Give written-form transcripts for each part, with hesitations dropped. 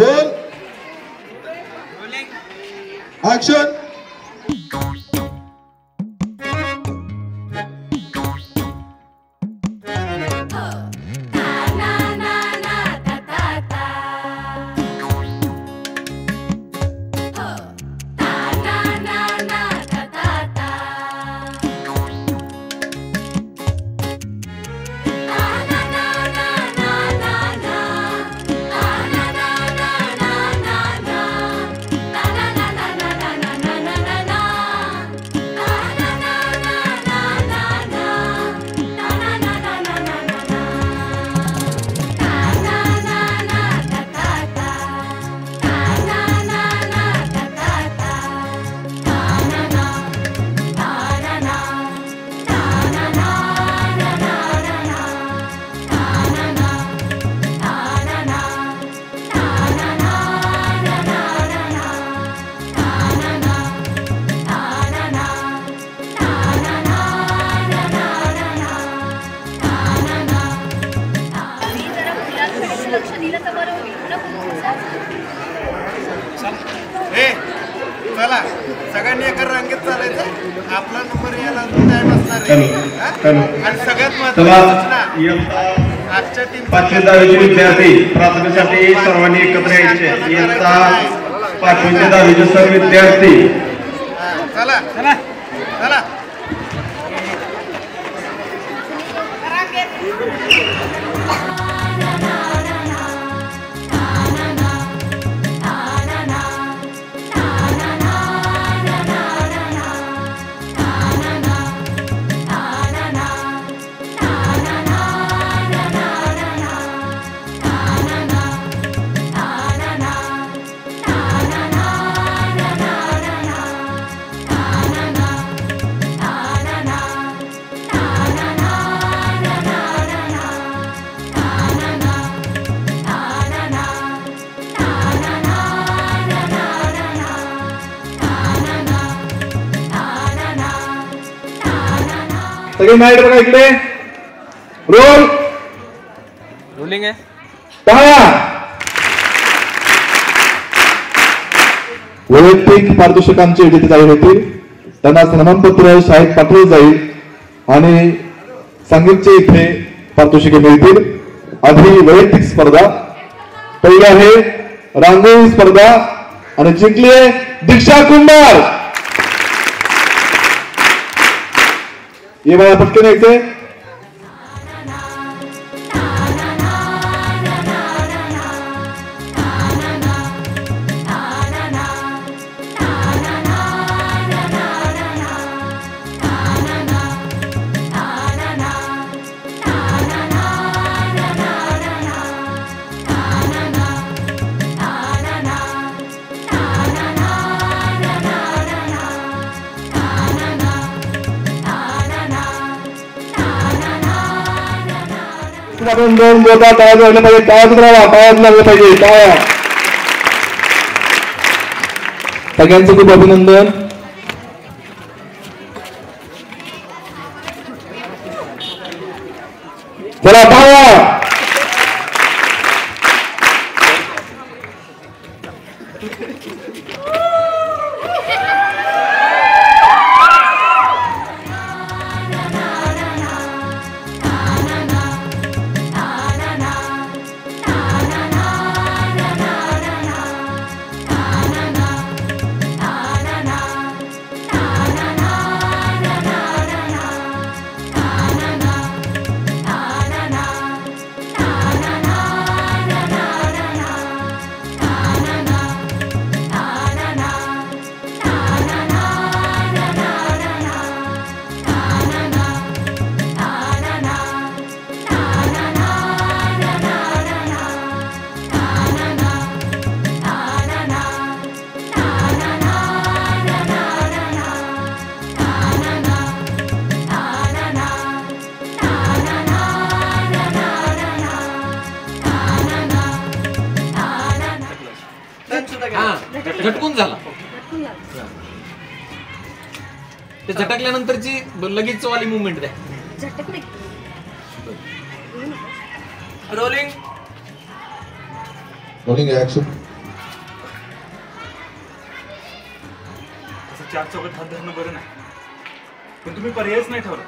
Roll action. चला सगळ्यांनी एका रांगेत चालायचं. आपला नंबर यायला टाइम असणार आहे. आणि सगळ्यात महत्त्वाचं आजच्या टीम 5वी 10वी विद्यार्थी प्राथमिकसाठी सर्वांनी एकत्र यायचे. इयत्ता 5वी ते 10वीचे सर्व विद्यार्थी चला चला चला. सगळे माइक बघा इकडे. रोल रोलिंग आहे. टाळ्या. वैयक्तिक पारितोषिकांची विजेते झाले होते. त्यांना सन्मानपत्र शाळेत पाठवले जाईल आणि संगीतचे इथे पारितोषिके मिळतील. आधी वैयक्तिक स्पर्धा. पहिली आहे रांगोळी स्पर्धा आणि जिंकली आहे दीक्षा कुंभार. ये मला पटकन यायचंय. आपण दोन जोरदार टाळ्या वाजवल्या पाहिजे. टाळ्या लागल्या पाहिजे. टाळ्या. सगळ्यांचं खूप अभिनंदन. चला टाळ्या. झटकून झाला. ते झटकल्यानंतरची लगेच वाली मुवमेंट द्या. Rolling rolling action. चार चौकात हात धरणं बरं नाही, पण तुम्ही पर्यायच नाही ठेवला.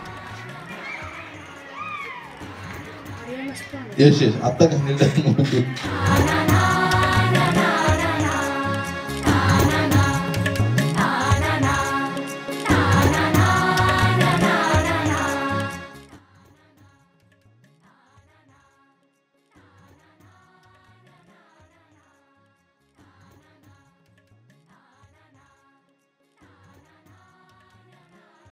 यश आता घाललेलं